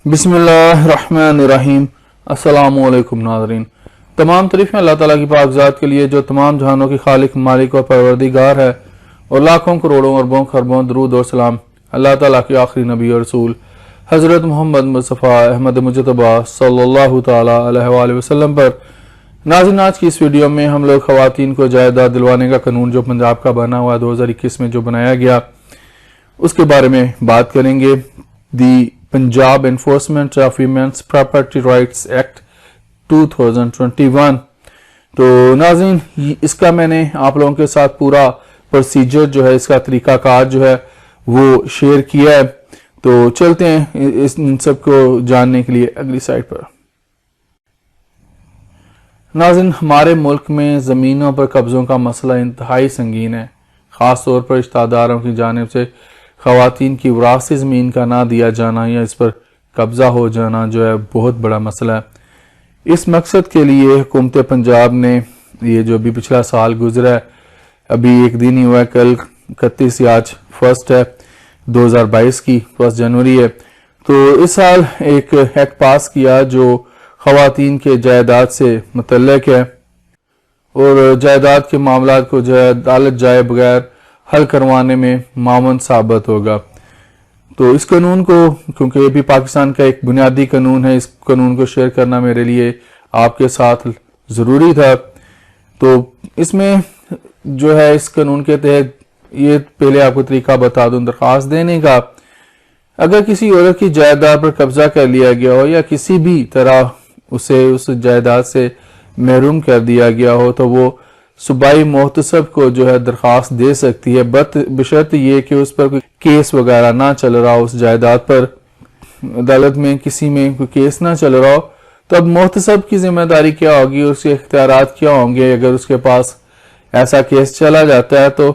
बिस्मिल्लाहिर्रहमानिर्रहीम। अस्सलामुअलैकुम नाज़रीन, तमाम तारीफ़ें अल्लाह ताला की पाक ज़ात के लिए जो तमाम जहानों की खालिक, मालिक और परवरदिगार है, और लाखों करोड़ों अरबों खरबों दरूद और सलाम अल्लाह ताला के आखिरी नबी और रसूल हज़रत मोहम्मद मुस्तफ़ा अहमद मुजतबा सल्लल्लाहु ताला अलैहि वसल्लम पर। नाज़रीन, आज की इस वीडियो में हम लोग ख़वातीन को जायदाद दिलवाने का कानून जो पंजाब का बना हुआ 2021 में जो बनाया गया उसके बारे में बात करेंगे। The Punjab enforcement of women's property rights act 2021। तो नाज़रीन, इसका मैंने आप लोगों के साथ पूरा प्रोसीजर जो है, इसका तरीकाकार जो है वो शेयर किया है। तो चलते हैं इन सब को जानने के लिए अगली साइड पर। नाज़रीन, हमारे मुल्क में ज़मीनों पर कब्ज़ों का मसला इंतहाई संगीन है। ख़ास तौर पर रिश्तेदारों की जानिब से ख़वातीन की विरासती ज़मीन का ना दिया जाना या इस पर कब्ज़ा हो जाना जो है बहुत बड़ा मसला है। इस मकसद के लिए हुकूमत पंजाब ने ये जो अभी पिछला साल गुजरा है, अभी एक दिन ही हुआ है, कल 31 आज 1 है 2022 की 1 जनवरी है। तो इस साल एक एक्ट पास किया जो ख़वातीन के जायदाद से मुतल्लिक है और जायदाद के मामलात को जो है अदालत जाए बगैर हल करवाने में मामून साबित होगा। तो इस कानून को, क्योंकि ये भी पाकिस्तान का एक बुनियादी कानून है, इस कानून को शेयर करना मेरे लिए आपके साथ ज़रूरी था। तो इसमें जो है इस कानून के तहत ये पहले आपको तरीका बता दूं दरख्वास्त देने का। अगर किसी औरत की जायदाद पर कब्जा कर लिया गया हो या किसी भी तरह उसे उस जायदाद से महरूम कर दिया गया हो तो वो सूबाई मोहतसब को जो है दरख्वास्त दे सकती है, बशर्त ये कि उस पर कोई केस वगैरह ना चल रहा हो, उस जायदाद पर अदालत में किसी में कोई केस ना चल रहा हो। तो अब मोहतसब की जिम्मेदारी क्या होगी, उसके इख्तियारात क्या होंगे अगर उसके पास ऐसा केस चला जाता है। तो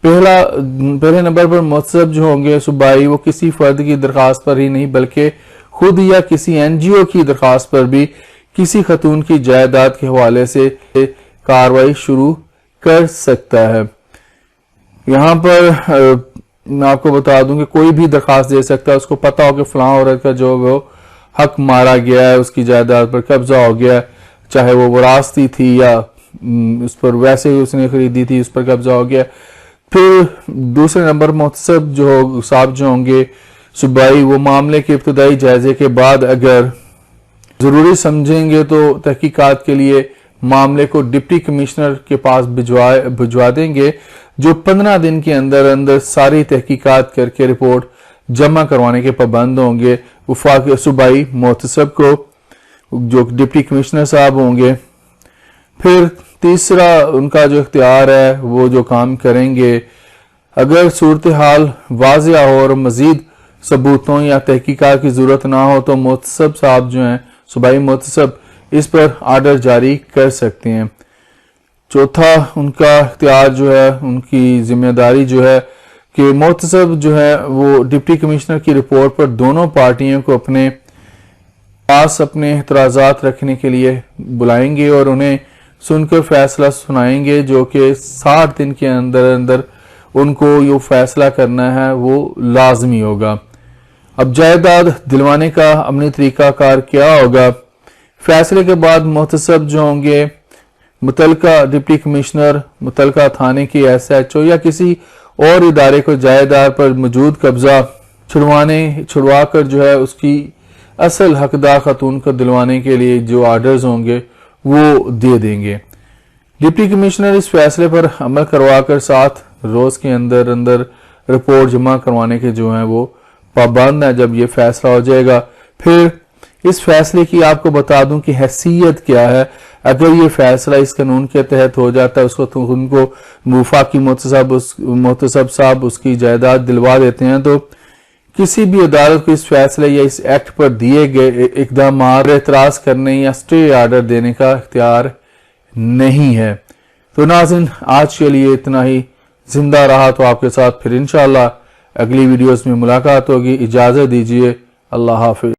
पहले नंबर पर मोहतसब जो होंगे सूबाई, वो किसी फर्द की दरख्वास्त पर ही नहीं बल्कि खुद या किसी NGO की दरख्वास्त पर भी किसी खतून की जायदाद के हवाले से कार्रवाई शुरू कर सकता है। यहाँ पर मैं आपको बता दूं कि कोई भी दरखास्त दे सकता है, उसको पता हो कि फलां औरत का जो वो हक मारा गया है, उसकी जायदाद पर कब्जा हो गया, चाहे वो विरासती थी या उस पर वैसे ही उसने खरीदी थी, उस पर कब्जा हो गया। फिर दूसरे नंबर मोहतसब जो साहब जो होंगे सूबाई, वो मामले के इब्तदाई जायजे के बाद अगर जरूरी समझेंगे तो तहकीकात के लिए मामले को डिप्टी कमिश्नर के पास भिजवा देंगे, जो 15 दिन के अंदर अंदर सारी तहकीकात करके रिपोर्ट जमा करवाने के पाबंद होंगे वफाक सूबाई मोहतसब को, जो डिप्टी कमिश्नर साहब होंगे। फिर तीसरा उनका जो इख्तियार है वो जो काम करेंगे, अगर सूरत हाल वाज़िया हो और मजीद सबूतों या तहकीकात की जरूरत ना हो तो मोहतसब साहब जो हैं सूबाई मोहतसब इस पर आर्डर जारी कर सकते हैं। चौथा उनका इख्तियार जो है, उनकी जिम्मेदारी जो है कि मोहतसब जो है वो डिप्टी कमिश्नर की रिपोर्ट पर दोनों पार्टियों को अपने पास अपने एतराज़ात रखने के लिए बुलाएंगे और उन्हें सुनकर फैसला सुनाएंगे, जो कि 60 दिन के अंदर अंदर उनको ये फैसला करना है वो लाजमी होगा। अब जायदाद दिलवाने का अमली तरीकाकार क्या होगा? फैसले के बाद मोहतसब जो होंगे मुतलका डिप्टी कमिश्नर, मुतलका थाने की SHO या किसी और इदारे को जायदाद पर मौजूद कब्जा छुड़वा कर जो है उसकी असल हकदार खतून को दिलवाने के लिए जो आर्डर्स होंगे वो दे देंगे। डिप्टी कमिश्नर इस फैसले पर अमल करवाकर 7 रोज के अंदर अंदर रिपोर्ट जमा करवाने के जो है वो पाबंद है जब ये फैसला हो जाएगा। फिर इस फैसले की आपको बता दूं कि हैसियत क्या है। अगर ये फैसला इस कानून के तहत हो जाता है, उसको तो उनको वफाकी मोहतसब साहब उसकी जायदाद दिलवा देते हैं, तो किसी भी अदालत को इस फैसले या इस एक्ट पर दिए गए इकदाम एतराज करने या स्टे आर्डर देने का इख्तियार नहीं है। तो नाज़रीन, आज के लिए इतना ही। जिंदा रहा तो आपके साथ फिर इंशाअल्लाह अगली वीडियोस में मुलाकात होगी। इजाजत दीजिए, अल्लाह हाफिज।